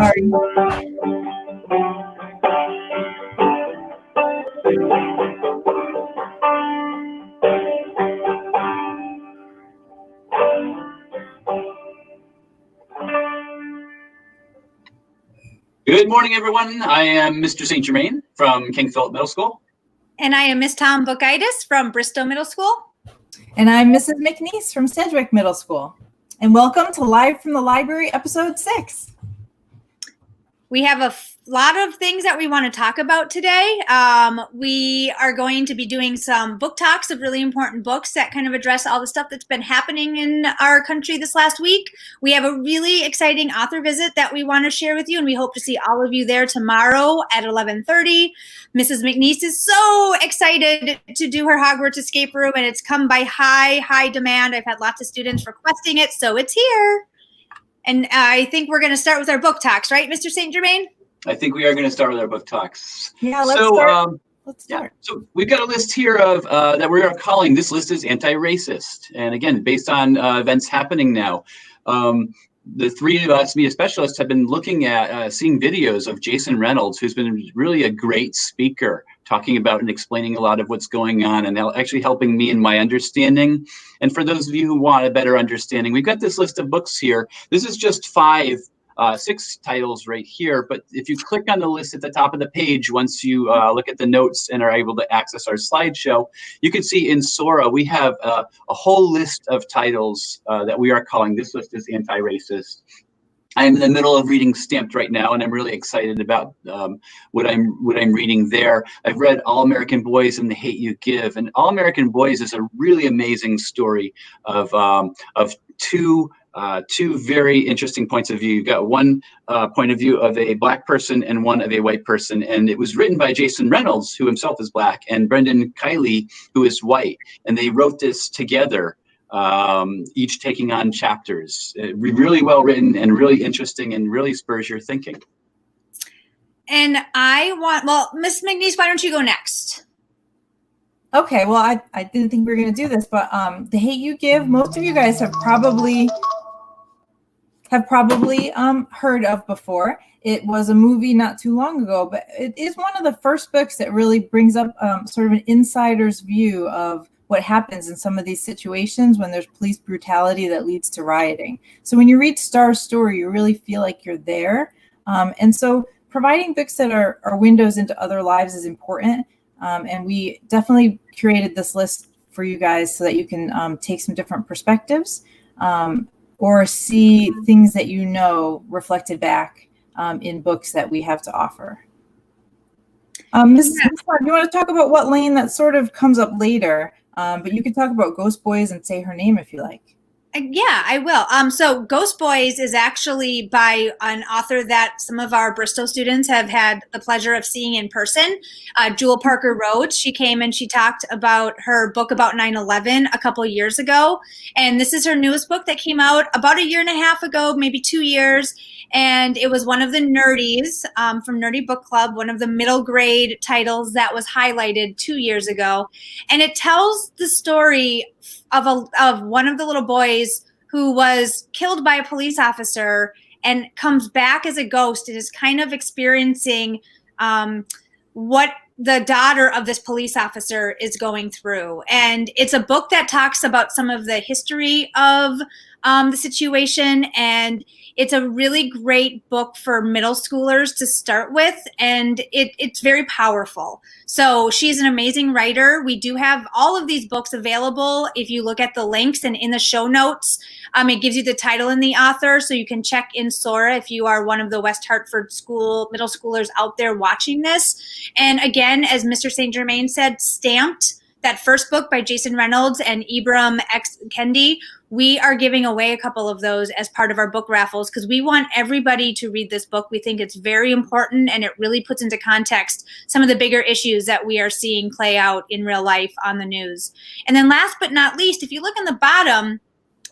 Sorry. Good morning, everyone. I am Mr. St.Germain from King Philip Middle School. And I am Ms.Thom bookitis from Bristow Middle School. And I'm Mrs. McNeice from Sedgwick Middle School. And welcome to Live from the Library, episode 6. We have a lot of things that we want to talk about today. We are going to be doing some book talks of really important books that kind of address all the stuff that's been happening in our country this last week. We have a really exciting author visit that we want to share with you, and we hope to see all of you there tomorrow at 11:30. Mrs. McNeice is so excited to do her Hogwarts escape room, and it's come by high demand. I've had lots of students requesting it, so it's here. And I think we're going to start with our book talks, right, Mr. St.Germain? I think we are going to start with our book talks. Yeah, let's start. Let's start. Yeah, so we've got a list here of that we are calling, this list is anti-racist. And again, based on events happening now. The three of us, media specialists, have been looking at seeing videos of Jason Reynolds, who's been really a great speaker, talking about and explaining a lot of what's going on and actually helping me in my understanding. And for those of you who want a better understanding, we've got this list of books here. This is just 6 titles right here, but if you click on the list at the top of the page, once you look at the notes and are able to access our slideshow, you can see in Sora we have a whole list of titles that we are calling, this list is anti-racist. I'm in the middle of reading Stamped right now, and I'm really excited about what I'm reading there. I've read All American Boys and The Hate You Give, and All American Boys is a really amazing story of two very interesting points of view. You've got one point of view of a Black person and one of a white person, and it was written by Jason Reynolds, who himself is Black, and Brendan Kiely, who is white, and they wrote this together, each taking on chapters. Really well written and really interesting and really spurs your thinking. And Miss McNeice, why don't you go next? Okay, well, I didn't think we were going to do this, but The Hate You Give, most of you guys have probably heard of before. It was a movie not too long ago, but it is one of the first books that really brings up sort of an insider's view of what happens in some of these situations when there's police brutality that leads to rioting. So when you read Star's story, you really feel like you're there. And so providing books that are windows into other lives is important. And we definitely curated this list for you guys so that you can take some different perspectives or see things that you know reflected back in books that we have to offer. Ms. Thom, you want to talk about what lane that sort of comes up later, but you can talk about Ghost Boys and say her name if you like. Yeah, I will. So Ghost Boys is actually by an author that some of our Bristow students have had the pleasure of seeing in person, Jewel Parker Rhodes. She came and she talked about her book about 9/11 a couple years ago. And this is her newest book that came out about a year and a half ago, maybe 2 years. And it was one of the nerdies from Nerdy Book Club, one of the middle grade titles that was highlighted 2 years ago. And it tells the story of one of the little boys who was killed by a police officer and comes back as a ghost and is kind of experiencing what the daughter of this police officer is going through. And it's a book that talks about some of the history of the situation, and it's a really great book for middle schoolers to start with, and it's very powerful. So she's an amazing writer. We do have all of these books available. If you look at the links and in the show notes, it gives you the title and the author, so you can check in Sora if you are one of the West Hartford school middle schoolers out there watching this. And again, as Mr. St.Germain said, Stamped, that first book by Jason Reynolds and Ibram X. Kendi, we are giving away a couple of those as part of our book raffles because we want everybody to read this book. We think it's very important, and it really puts into context some of the bigger issues that we are seeing play out in real life on the news. And then last but not least, if you look on the bottom,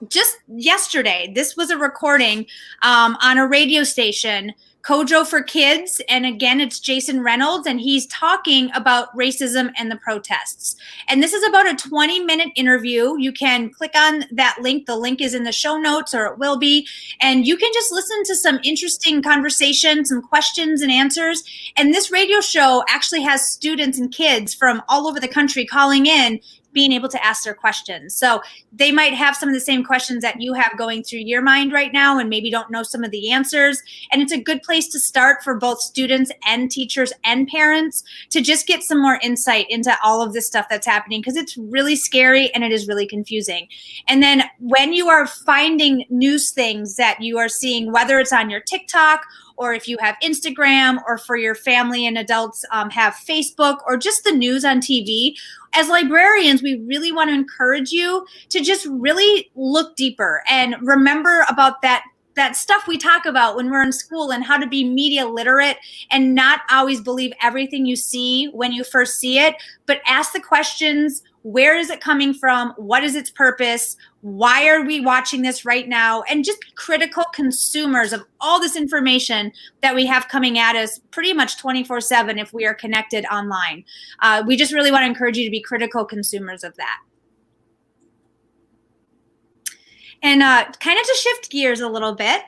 just yesterday, this was a recording on a radio station Kojo for Kids. And again, it's Jason Reynolds, and he's talking about racism and the protests. And this is about a 20-minute interview. You can click on that link. The link is in the show notes, or it will be. And you can just listen to some interesting conversation, some questions and answers. And this radio show actually has students and kids from all over the country calling in, being able to ask their questions. So they might have some of the same questions that you have going through your mind right now and maybe don't know some of the answers. And it's a good place to start for both students and teachers and parents to just get some more insight into all of this stuff that's happening, because it's really scary and it is really confusing. And then when you are finding news things that you are seeing, whether it's on your TikTok or if you have Instagram, or for your family and adults have Facebook, or just the news on TV, as librarians, we really want to encourage you to just really look deeper and remember about that stuff we talk about when we're in school, and how to be media literate and not always believe everything you see when you first see it, but ask the questions. Where is it coming from? What is its purpose? Why are we watching this right now? And just critical consumers of all this information that we have coming at us pretty much 24/7 if we are connected online. We just really want to encourage you to be critical consumers of that. And kind of to shift gears a little bit,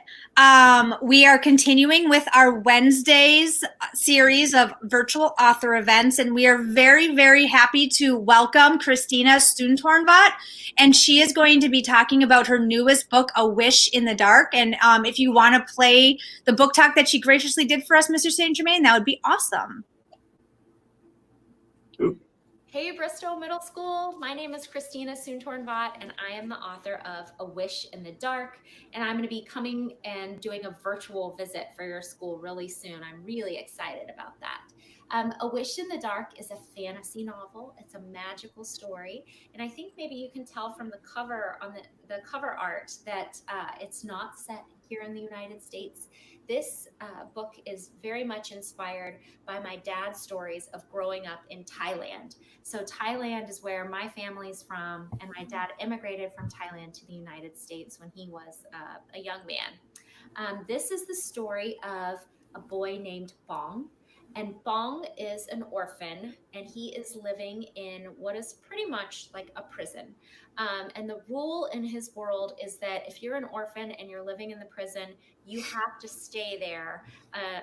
we are continuing with our Wednesdays series of virtual author events, and we are very, very happy to welcome Christina Soontornvat, and she is going to be talking about her newest book, A Wish in the Dark. And if you want to play the book talk that she graciously did for us, Mr. St.Germain, that would be awesome. Hey, Bristow Middle School. My name is Christina Soontornvat, and I am the author of A Wish in the Dark. And I'm going to be coming and doing a virtual visit for your school really soon. I'm really excited about that. A Wish in the Dark is a fantasy novel. It's a magical story. And I think maybe you can tell from the cover on the cover art that it's not set here in the United States. This book is very much inspired by my dad's stories of growing up in Thailand. So Thailand is where my family's from, and my dad immigrated from Thailand to the United States when he was a young man. This is the story of a boy named Bong. And Bong is an orphan, and he is living in what is pretty much like a prison. And the rule in his world is that if you're an orphan and you're living in the prison, you have to stay there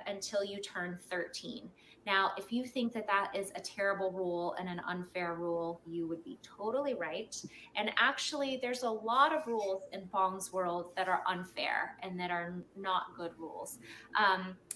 until you turn 13. Now, if you think that that is a terrible rule and an unfair rule, you would be totally right. And actually, there's a lot of rules in Bong's world that are unfair and that are not good rules.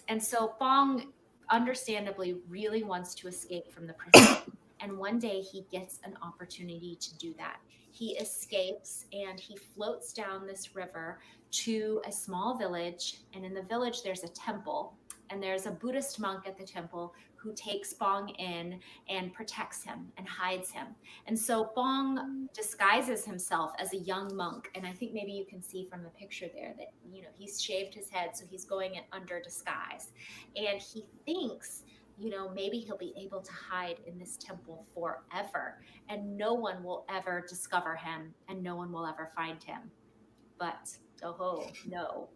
And so Bong understandably really wants to escape from the prison. And one day he gets an opportunity to do that. He escapes and he floats down this river to a small village. And in the village, there's a temple. And there's a Buddhist monk at the temple who takes Bong in and protects him and hides him. And so Bong disguises himself as a young monk. And I think maybe you can see from the picture there that, you know, he's shaved his head, so he's going in under disguise. And he thinks, you know, maybe he'll be able to hide in this temple forever, and no one will ever discover him, and no one will ever find him. But, oh no,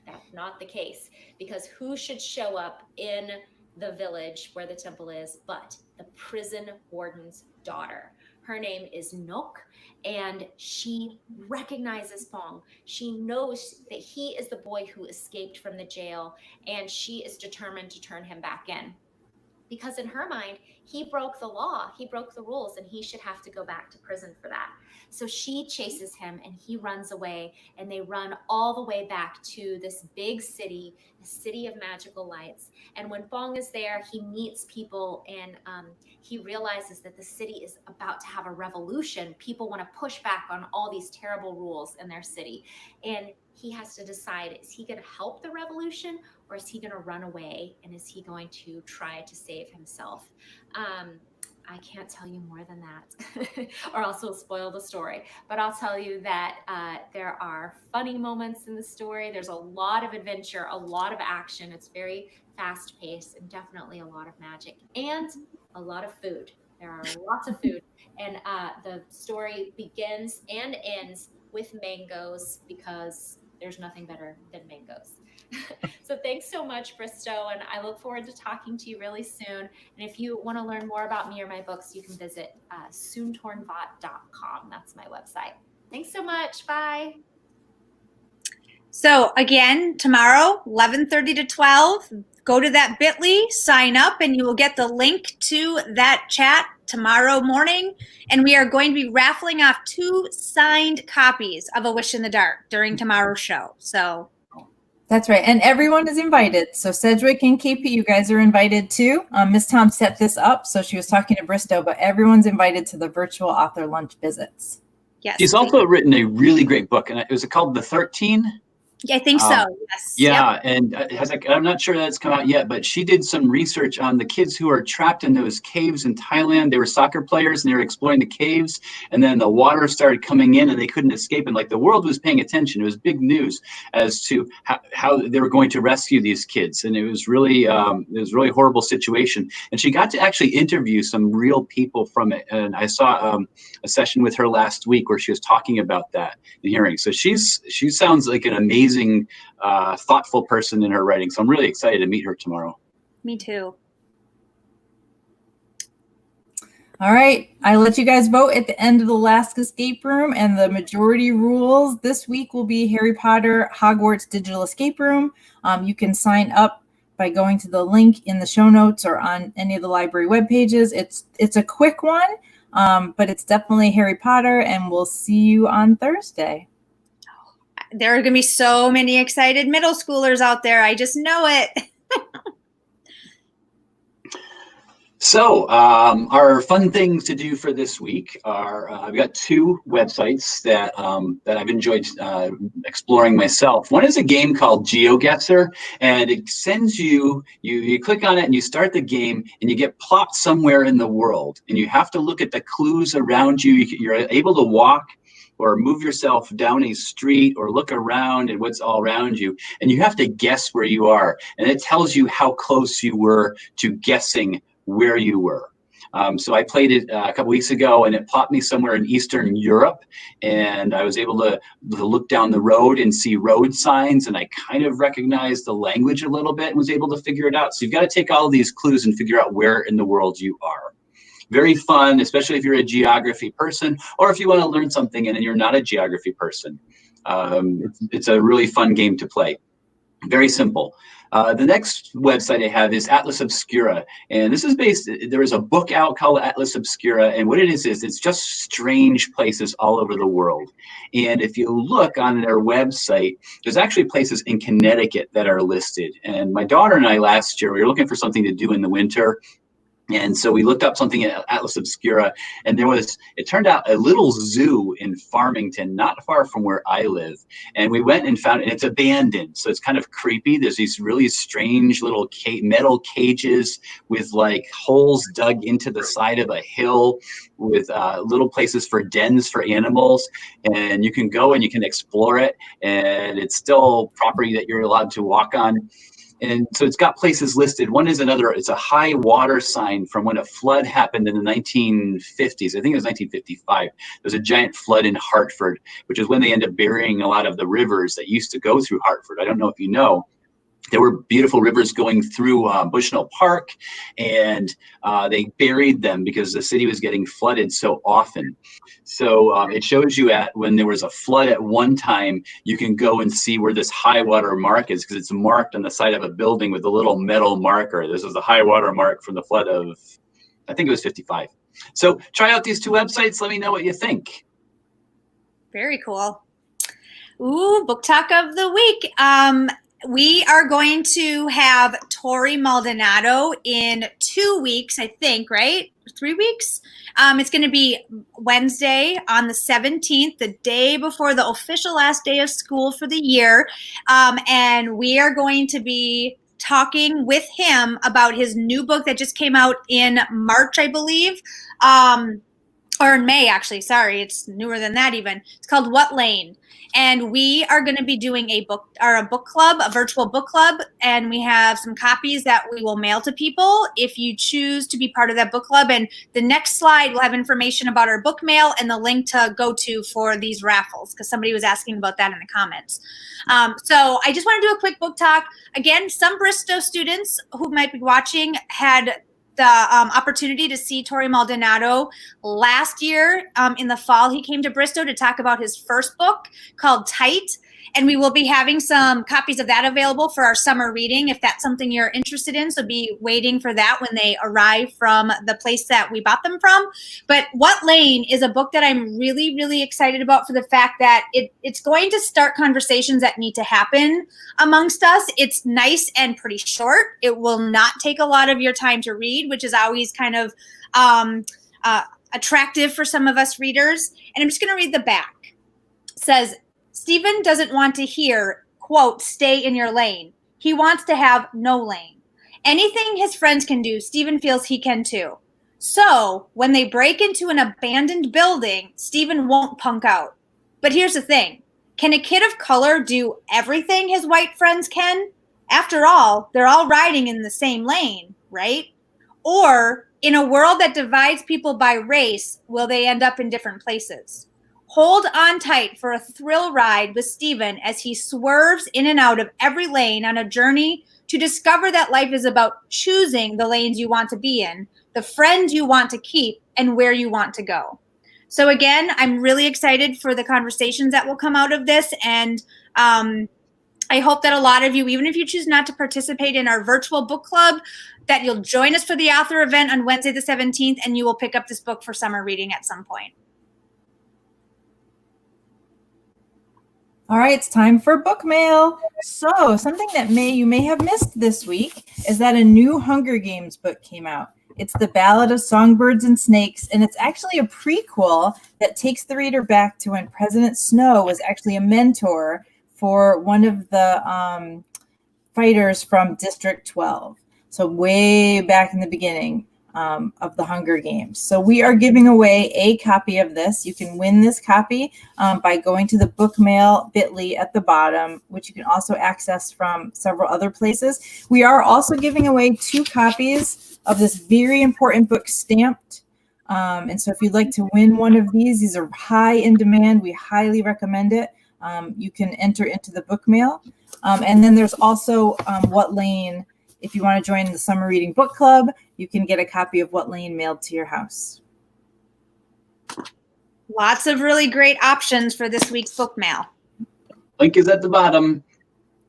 that's not the case, because who should show up in the village where the temple is but the prison warden's daughter? Her name is Nok, and she recognizes Bong. She knows that he is the boy who escaped from the jail, and she is determined to turn him back in. Because in her mind, he broke the law, he broke the rules, and he should have to go back to prison for that. So she chases him and he runs away, and they run all the way back to this big city, a city of magical lights. And when Bong is there, he meets people, and he realizes that the city is about to have a revolution. People want to push back on all these terrible rules in their city. And he has to decide, is he going to help the revolution, or is he going to run away, and is he going to try to save himself? I can't tell you more than that, or else it'll spoil the story. But I'll tell you that there are funny moments in the story. There's a lot of adventure, a lot of action. It's very fast-paced, and definitely a lot of magic, and a lot of food. There are lots of food, and the story begins and ends with mangoes, because there's nothing better than mangoes. So thanks so much, Bristow, and I look forward to talking to you really soon. And if you want to learn more about me or my books, you can visit soontornvat.com. That's my website. Thanks so much. Bye. So again, tomorrow, 11:30 to 12, go to that bit.ly, sign up, and you will get the link to that chat tomorrow morning. And we are going to be raffling off 2 signed copies of A Wish in the Dark during tomorrow's show. So that's right. And everyone is invited. So Sedgwick and KP, you guys are invited too. Ms.Thom set this up. So she was talking to Bristow, but everyone's invited to the virtual author lunch visits. yes. She's also written a really great book, and it was called The 13. Yeah, I think so. Yes. Yeah, Yep. and I'm not sure that's come out yet, but she did some research on the kids who are trapped in those caves in Thailand. They were soccer players and they were exploring the caves, and then the water started coming in and they couldn't escape. And like the world was paying attention. It was big news as to how they were going to rescue these kids, and it was really a horrible situation. And she got to actually interview some real people from it. And I saw a session with her last week where she was talking about that in hearing. So she sounds like an amazing, thoughtful person in her writing. So I'm really excited to meet her tomorrow. Me too. All right. I let you guys vote at the end of the last escape room, and the majority rules this week will be Harry Potter Hogwarts Digital Escape Room. You can sign up by going to the link in the show notes or on any of the library web pages. It's a quick one, but it's definitely Harry Potter, and we'll see you on Thursday. There are going to be so many excited middle schoolers out there. I just know it. So our fun things to do for this week are I've got 2 websites that I've enjoyed exploring myself. One is a game called GeoGuessr, and it sends you click on it and you start the game and you get plopped somewhere in the world, and you have to look at the clues around you. You're able to walk or move yourself down a street or look around and what's all around you, and you have to guess where you are, and it tells you how close you were to guessing where you were. So I played it a couple weeks ago, and it plopped me somewhere in Eastern Europe, and I was able to look down the road and see road signs, and I kind of recognized the language a little bit and was able to figure it out. So you've got to take all of these clues and figure out where in the world you are. Very fun, especially if you're a geography person, or if you want to learn something and you're not a geography person. It's a really fun game to play. Very simple. The next website I have is Atlas Obscura, and this is there is a book out called Atlas Obscura, and what it is it's just strange places all over the world. And if you look on their website, there's actually places in Connecticut that are listed. And my daughter and I last year, we were looking for something to do in the winter. And so we looked up something at Atlas Obscura, and it turned out a little zoo in Farmington, not far from where I live. And we went and found it, and it's abandoned. So it's kind of creepy. There's these really strange little metal cages with like holes dug into the side of a hill with little places for dens for animals. And you can go and you can explore it, and it's still property that you're allowed to walk on. And so it's got places listed. One is it's a high water sign from when a flood happened in the 1950s. I think it was 1955. There was a giant flood in Hartford, which is when they end up burying a lot of the rivers that used to go through Hartford. I don't know if you know. There were beautiful rivers going through Bushnell Park, and they buried them because the city was getting flooded so often. So it shows you when there was a flood at one time, you can go and see where this high water mark is, because it's marked on the side of a building with a little metal marker. This is the high water mark from the flood of, I think it was 55. So try out these 2 websites. Let me know what you think. Very cool. Ooh, book talk of the week. We are going to have Torrey Maldonado in 2 weeks, I think, right? 3 weeks? It's going to be Wednesday on the 17th, the day before the official last day of school for the year. And we are going to be talking with him about his new book that just came out in March, I believe. or in May, actually. Sorry, it's newer than that even. It's called What Lane. And we are going to be doing a book club, a virtual book club. And we have some copies that we will mail to people if you choose to be part of that book club. And the next slide will have information about our book mail and the link to go to for these raffles, because somebody was asking about that in the comments. So I just want to do a quick book talk. Again, some Bristow students who might be watching had the opportunity to see Torrey Maldonado last year in the fall. He came to Bristow to talk about his first book called Tight. And we will be having some copies of that available for our summer reading if that's something you're interested in. So be waiting for that when they arrive from the place that we bought them from. But What Lane is a book that I'm really, really excited about for the fact that it's going to start conversations that need to happen amongst us. It's nice and pretty short. It will not take a lot of your time to read, which is always kind of attractive for some of us readers. And I'm just going to read the back. It says, Stephen doesn't want to hear, quote, stay in your lane. He wants to have no lane. Anything his friends can do, Stephen feels he can too. So when they break into an abandoned building, Stephen won't punk out. But here's the thing. Can a kid of color do everything his white friends can? After all, they're all riding in the same lane, right? Or in a world that divides people by race, will they end up in different places? Hold on tight for a thrill ride with Stephen as he swerves in and out of every lane on a journey to discover that life is about choosing the lanes you want to be in, the friends you want to keep, and where you want to go. So again, I'm really excited for the conversations that will come out of this. And I hope that a lot of you, even if you choose not to participate in our virtual book club, that you'll join us for the author event on Wednesday the 17th, and you will pick up this book for summer reading at some point. All right, it's time for book mail. So something that you may have missed this week is that a new Hunger Games book came out. It's The Ballad of Songbirds and Snakes, and it's actually a prequel that takes the reader back to when President Snow was actually a mentor for one of the fighters from District 12. So way back in the beginning of the Hunger Games. So we are giving away a copy of this. You can win this copy by going to the book mail bit.ly at the bottom, which you can also access from several other places. We are also giving away 2 copies of this very important book stamped. And so if you'd like to win one of these are high in demand. We highly recommend it. You can enter into the book mail. And then there's also What Lane. If you want to join the Summer Reading Book Club, you can get a copy of What Lane mailed to your house. Lots of really great options for this week's book mail. Link is at the bottom,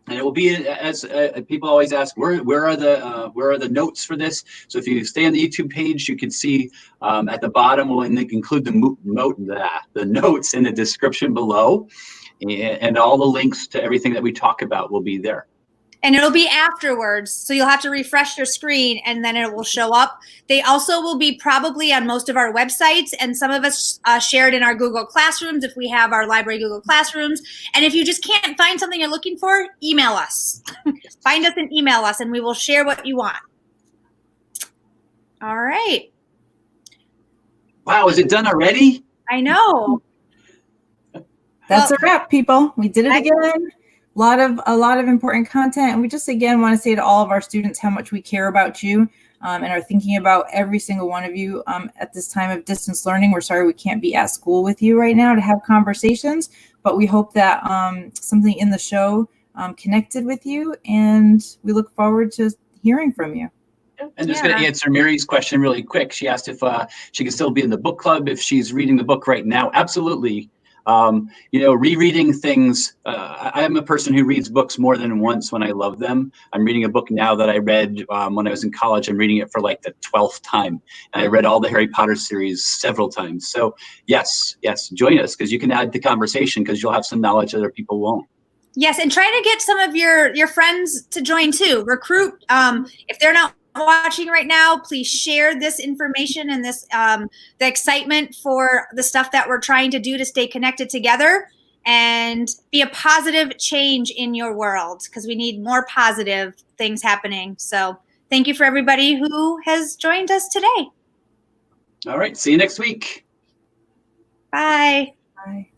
and it will be, as people always ask, where are the notes for this? So if you stay on the YouTube page, you can see at the bottom we'll include the notes in the description below, and all the links to everything that we talk about will be there. And it'll be afterwards, so you'll have to refresh your screen and then it will show up. They also will be probably on most of our websites, and some of us share it in our Google Classrooms if we have our library Google Classrooms. And if you just can't find something you're looking for, email us. Find us and email us, and we will share what you want. All right. Wow, is it done already? I know. That's a wrap, people. We did it again. A lot of important content, and we just again want to say to all of our students how much we care about you and are thinking about every single one of you at this time of distance learning. We're sorry we can't be at school with you right now to have conversations, but we hope that something in the show connected with you, and we look forward to hearing from you. I'm just going to answer Mary's question really quick. She asked if she can still be in the book club if she's reading the book right now. Absolutely. Rereading things. I am a person who reads books more than once when I love them. I'm reading a book now that I read when I was in college. I'm reading it for like the 12th time. And I read all the Harry Potter series several times. So yes, join us, because you can add to conversation, because you'll have some knowledge other people won't. Yes, and try to get some of your friends to join too. Recruit. If they're not watching right now, please share this information and this the excitement for the stuff that we're trying to do to stay connected together and be a positive change in your world, because we need more positive things happening. So thank you for everybody who has joined us today. All right, see you next week. Bye. Bye.